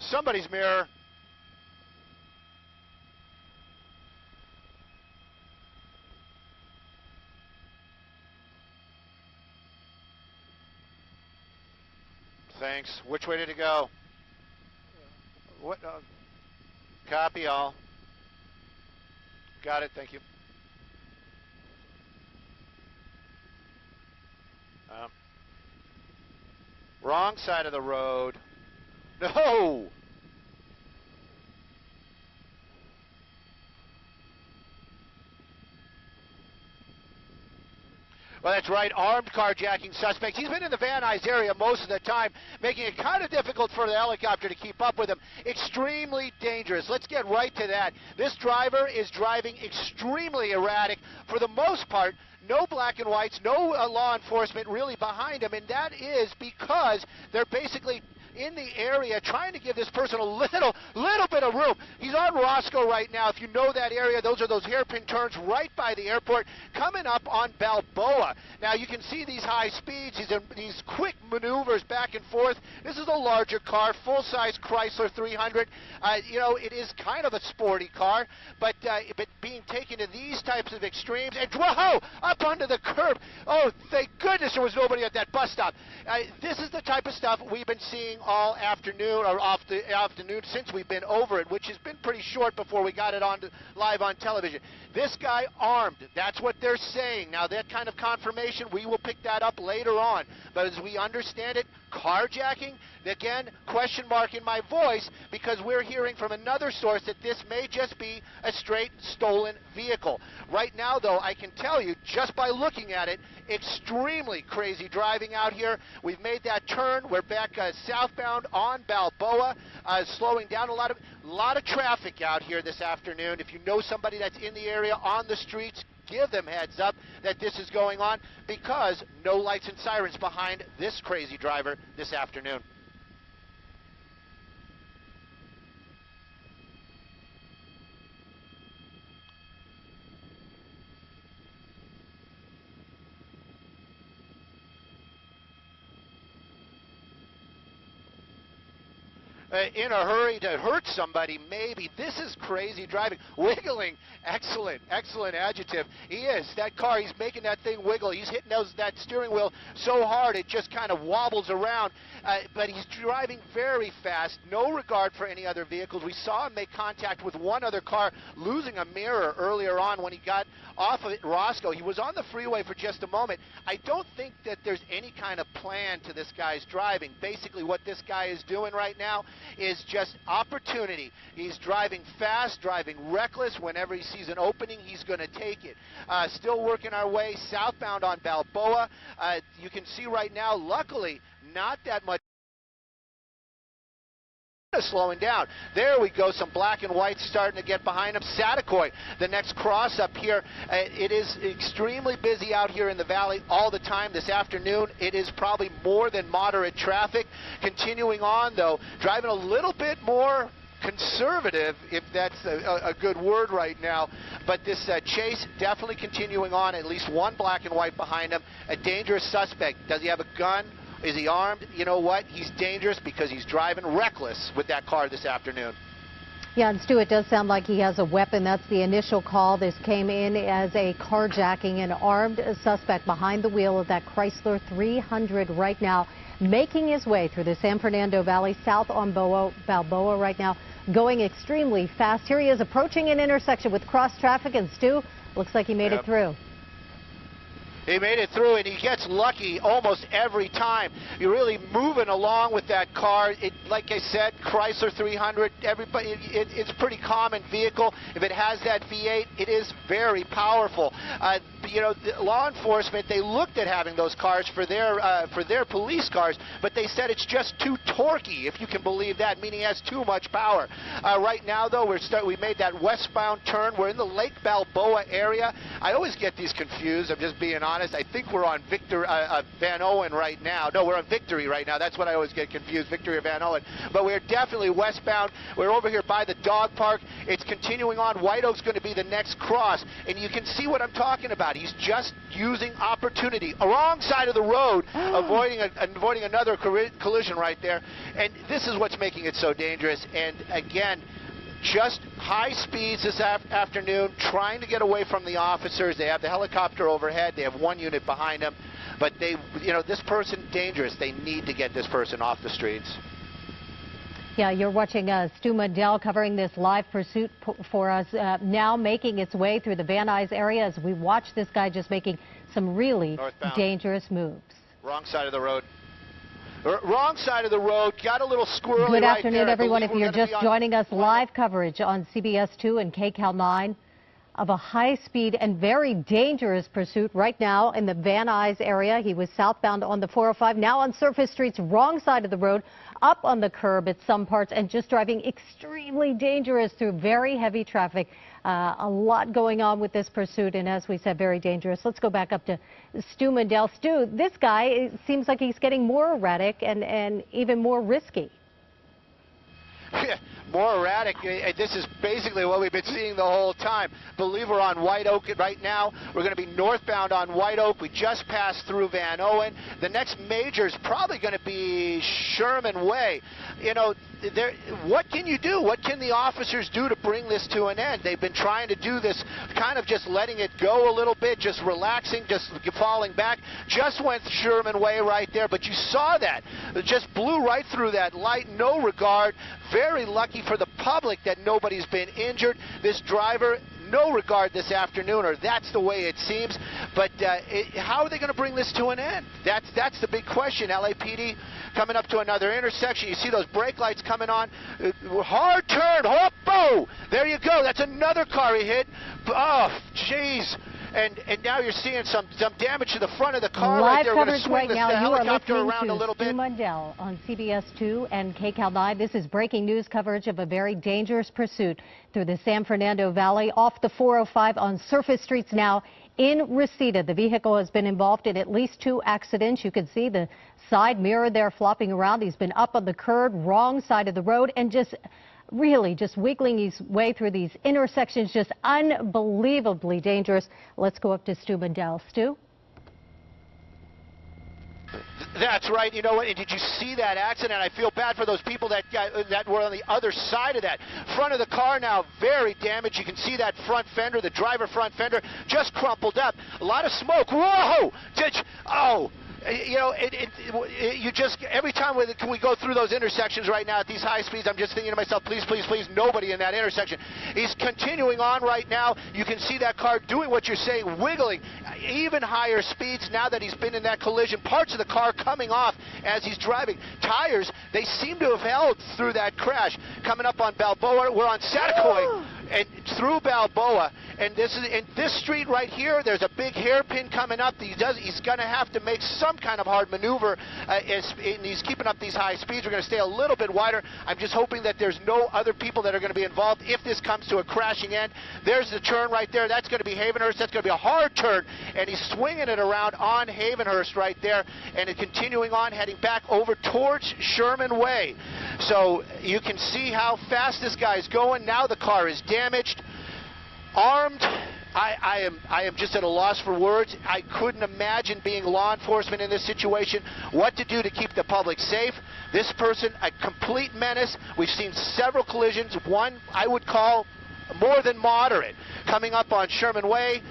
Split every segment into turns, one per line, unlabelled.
Somebody's mirror. Thanks. Which way did it go? What? Copy all. Got it. Thank you. Wrong side of the road. No! Well, that's right, armed carjacking suspect. He's been in the Van Nuys area most of the time, making it kind of difficult for the helicopter to keep up with him. Extremely dangerous. Let's get right to that. This driver is driving extremely erratic. For the most part, no black and whites, no law enforcement really behind him, and that is because they're basically in the area trying to give this person a little bit of room. He's on Roscoe right now. If you know that area, those are those hairpin turns right by the airport coming up on Balboa. Now you can see these high speeds, these quick maneuvers back and forth. This is a larger car, full-size Chrysler 300. You know, it is kind of a sporty car, but being taken to these types of extremes, and whoa, up onto the curb. Oh, thank goodness there was nobody at that bus stop. This is the type of stuff we've been seeing all afternoon, or off the afternoon since we've been over it, which has been pretty short before we got it on live on television. This guy armed, that's what they're saying. Now that kind of confirmation, we will pick that up later on. But as we understand it, carjacking, again, question mark in my voice, because we're hearing from another source that this may just be a straight stolen vehicle. Right now, though, I can tell you, just by looking at it, extremely crazy driving out here. We've made that turn. We're back southbound on Balboa, slowing down. A lot of traffic out here this afternoon. If you know somebody that's in the area on the streets, give them heads up that this is going on, because no lights and sirens behind this crazy driver this afternoon. In a hurry to hurt somebody, maybe. This is crazy driving. Wiggling, excellent adjective. He is. That car, he's making that thing wiggle. He's hitting that steering wheel so hard it just kind of wobbles around. But he's driving very fast, no regard for any other vehicles. We saw him make contact with one other car, losing a mirror earlier on when he got off of Roscoe. He was on the freeway for just a moment. I don't think that there's any kind of plan to this guy's driving. Basically, what this guy is doing right now is just opportunity. He's driving fast, driving reckless. Whenever he sees an opening, he's going to take it. Still working our way southbound on Balboa. You can see right now, luckily, not that much slowing down. There we go, some black and white starting to get behind him. Satakoy, the next cross up here. It is extremely busy out here in the valley all the time this afternoon. It is probably more than moderate traffic. Continuing on, though, driving a little bit more conservative, if that's a good word right now. But this chase definitely continuing on. At least one black and white behind him. A dangerous suspect. Does he have a gun? Is he armed? You know what? He's dangerous because he's driving reckless with that car this afternoon.
Yeah, and Stu, it does sound like he has a weapon. That's the initial call. This came in as a carjacking. An armed suspect behind the wheel of that Chrysler 300 right now, making his way through the San Fernando Valley, south on Balboa right now, going extremely fast. Here he is approaching an intersection with cross traffic, and Stu, looks like he made it through.
He made it through, and he gets lucky almost every time. You're really moving along with that car. Like I said, Chrysler 300, everybody, it's a pretty common vehicle. If it has that V8, it is very powerful. You know, the law enforcement, they looked at having those cars for their police cars, but they said it's just too torquey, if you can believe that, meaning it has too much power. Right now, though, we made that westbound turn. We're in the Lake Balboa area. I always get these confused. I'm just being honest. I think we're on Van Owen right now. No, we're on Victory right now. That's what I always get confused, Victory or Van Owen. But we're definitely westbound. We're over here by the dog park. It's continuing on. White Oak's going to be the next cross. And you can see what I'm talking about. He's just using opportunity. A wrong side of the road, avoiding another collision right there. And this is what's making it so dangerous. And again, just high speeds this afternoon, trying to get away from the officers. They have the helicopter overhead. They have one unit behind them. But they, this person, dangerous. They need to get this person off the streets.
Yeah, you're watching Stu Mundel covering this live pursuit for us, now making its way through the Van Nuys area as we watch this guy just making some really dangerous moves.
Wrong side of the road. Wrong side of the road, got a little squirrely.
Good afternoon, everyone. If you're just joining us, live coverage on CBS 2 and KCAL 9 of a high-speed and very dangerous pursuit right now in the Van Nuys area. He was southbound on the 405, now on surface streets, wrong side of the road, up on the curb at some parts, and just driving extremely dangerous through very heavy traffic. A lot going on with this pursuit, and as we said, very dangerous. Let's go back up to Stu Mundel. Stu, this guy, it seems like he's getting more erratic and even more risky.
More erratic. This is basically what we've been seeing the whole time. Believe we're on White Oak right now. We're going to be northbound on White Oak. We just passed through Van Owen. The next major is probably going to be Sherman Way. What can you do? What can the officers do to bring this to an end? They've been trying to do this, kind of just letting it go a little bit, just relaxing, just falling back. Just went Sherman Way right there, but you saw that. It just blew right through that light, no regard. Very lucky for the public that nobody's been injured. This driver, no regard this afternoon, or that's the way it seems. But how are they going to bring this to an end? That's the big question. LAPD coming up to another intersection. You see those brake lights coming on. Hard turn. Hoppo! There you go. That's another car he hit. Oh, jeez. And now you're seeing some damage to the front of the car right there. We're going to swing the helicopter around a little bit.
Stu Mundel on CBS 2 and KCAL 9. This is breaking news coverage of a very dangerous pursuit through the San Fernando Valley off the 405 on surface streets now in Reseda. The vehicle has been involved in at least 2 accidents. You can see the side mirror there flopping around. He's been up on the curb, wrong side of the road, and really just wiggling his way through these intersections, just unbelievably dangerous. Let's go up to Stu Mundel. Stu?
That's right. You know what? And did you see that accident? I feel bad for those people that were on the other side of that. Front of the car now very damaged. You can see that front fender, the driver front fender, just crumpled up. A lot of smoke. Whoa! Oh! You just, every time we go through those intersections right now at these high speeds, I'm just thinking to myself, please, please, please, nobody in that intersection. He's continuing on right now. You can see that car doing what you're saying, wiggling even higher speeds now that he's been in that collision. Parts of the car coming off as he's driving. Tires, they seem to have held through that crash. Coming up on Balboa, we're on Satakoy. And through Balboa, and this street right here, there's a big hairpin coming up. He's going to have to make some kind of hard maneuver, and he's keeping up these high speeds. We're going to stay a little bit wider. I'm just hoping that there's no other people that are going to be involved if this comes to a crashing end. There's the turn right there. That's going to be Havenhurst. That's going to be a hard turn, and he's swinging it around on Havenhurst right there, and continuing on, heading back over towards Sherman Way. So you can see how fast this guy's going. Now the car is damaged. Armed. I am just at a loss for words. I couldn't imagine being law enforcement in this situation, what to do to keep the public safe. This person, a complete menace. We've seen several collisions. One I would call more than moderate. Coming up on Sherman Way,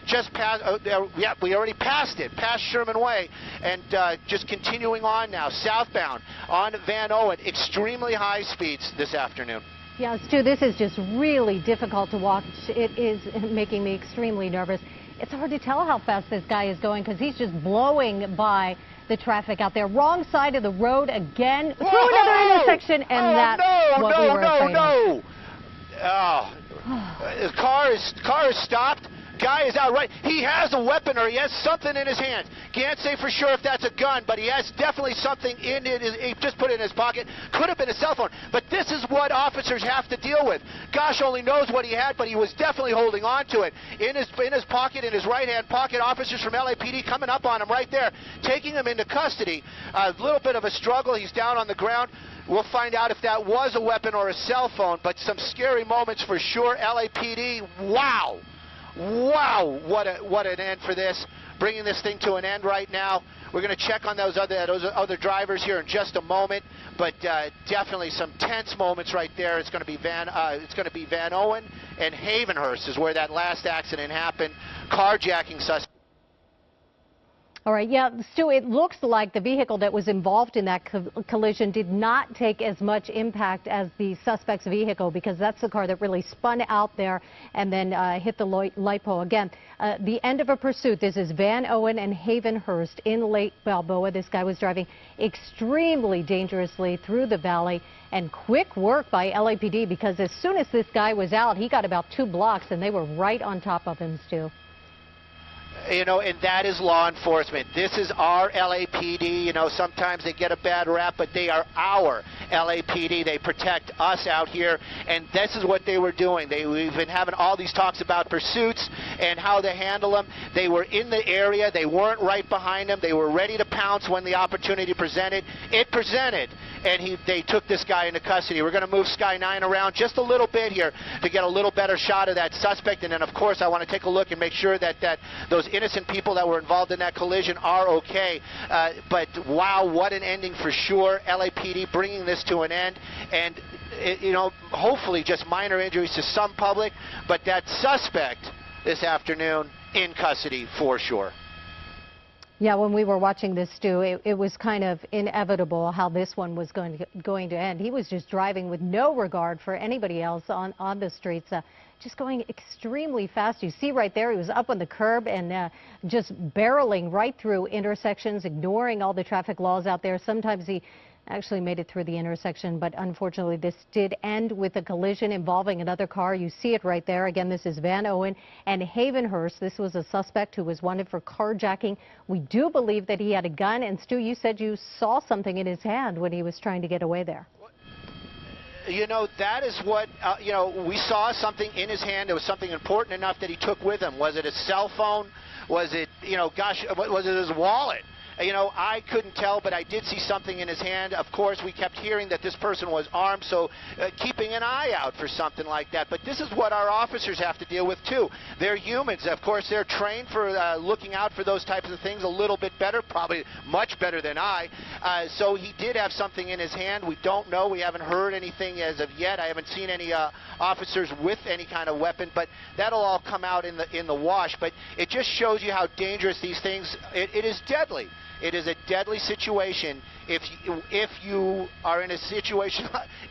just past, we already passed it, past Sherman Way, and just continuing on now, southbound on Van Owen, extremely high speeds this afternoon.
Yeah, Stu, this is just really difficult to watch. It is making me extremely nervous. It's hard to tell how fast this guy is going because he's just blowing by the traffic out there. Wrong side of the road again, through another intersection, and that's what we were afraid of.
Oh, the car is stopped. Guy is out right. He has a weapon, or he has something in his hand. Can't say for sure if that's a gun, but he has definitely something in it. He just put it in his pocket. Could have been a cell phone. But this is what officers have to deal with. Gosh only knows what he had, but he was definitely holding on to it. In his pocket, in his right-hand pocket, officers from LAPD coming up on him right there, taking him into custody. A little bit of a struggle. He's down on the ground. We'll find out if that was a weapon or a cell phone, but some scary moments for sure. LAPD, wow. Wow, what an end for this. Bringing this thing to an end right now. We're going to check on those other drivers here in just a moment, but definitely some tense moments right there. It's going to be Van Owen and Havenhurst is where that last accident happened. Carjacking suspect.
All right, yeah, Stu, it looks like the vehicle that was involved in that collision did not take as much impact as the suspect's vehicle, because that's the car that really spun out there and then hit the light pole. Again, the end of a pursuit. This is Van Owen and Havenhurst in Lake Balboa. This guy was driving extremely dangerously through the valley, and quick work by LAPD, because as soon as this guy was out, he got about 2 blocks and they were right on top of him, Stu.
You know, and that is law enforcement. This is our LAPD. You know, sometimes they get a bad rap, but they are our LAPD. They protect us out here, and this is what they were doing. We've been having all these talks about pursuits and how to handle them. They were in the area. They weren't right behind them. They were ready to pounce when the opportunity presented. It presented, and they took this guy into custody. We're going to move Sky 9 around just a little bit here to get a little better shot of that suspect, and then, of course, I want to take a look and make sure that those innocent people that were involved in that collision are okay. But wow, what an ending for sure. LAPD bringing this to an end, and you know, hopefully just minor injuries to some public, but that suspect this afternoon in custody for sure.
Yeah, when we were watching this, Stu, it was kind of inevitable how this one was going to end. He was just driving with no regard for anybody else on the streets, just going extremely fast. You see right there, he was up on the curb and just barreling right through intersections, ignoring all the traffic laws out there. Sometimes he actually made it through the intersection, but unfortunately this did end with a collision involving another car. You see it right there. Again, this is Van Owen and Havenhurst. This was a suspect who was wanted for carjacking. We do believe that he had a gun, and Stu, you said you saw something in his hand when he was trying to get away there.
You know, that is what, you know, we saw something in his hand. It was something important enough that he took with him. Was it a cell phone? Was it, you know, gosh, was it his wallet? You know, I couldn't tell, but I did see something in his hand. Of course, we kept hearing that this person was armed, so keeping an eye out for something like that. But this is what our officers have to deal with, too. They're humans. Of course, they're trained for looking out for those types of things a little bit better, probably much better than I. So he did have something in his hand. We don't know. We haven't heard anything as of yet. I haven't seen any officers with any kind of weapon, but that'll all come out in the wash. But it just shows you how dangerous these things. It is deadly. It is a deadly situation if you are in a situation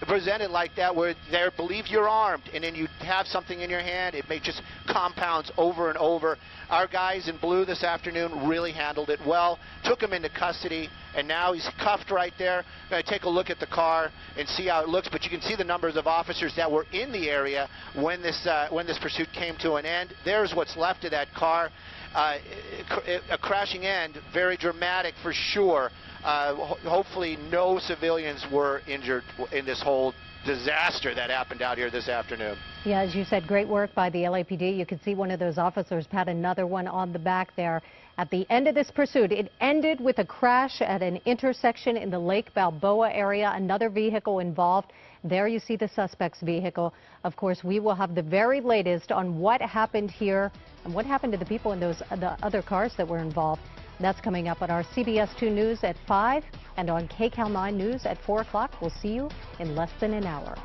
presented like that where they believe you're armed and then you have something in your hand. It may just compounds over and over. Our guys in blue this afternoon really handled it well, took him into custody, and now he's cuffed right there. We're going to take a look at the car and see how it looks, but you can see the numbers of officers that were in the area when this pursuit came to an end. There's what's left of that car. A crashing end, very dramatic for sure. Hopefully no civilians were injured in this whole disaster that happened out here this afternoon.
Yeah, as you said, great work by the LAPD. You could see one of those officers pat another one on the back there. At the end of this pursuit, it ended with a crash at an intersection in the Lake Balboa area. Another vehicle involved. There you see the suspect's vehicle. Of course, we will have the very latest on what happened here and what happened to the people in the other cars that were involved. That's coming up on our CBS 2 News at 5 and on KCAL 9 News at 4 o'clock. We'll see you in less than an hour.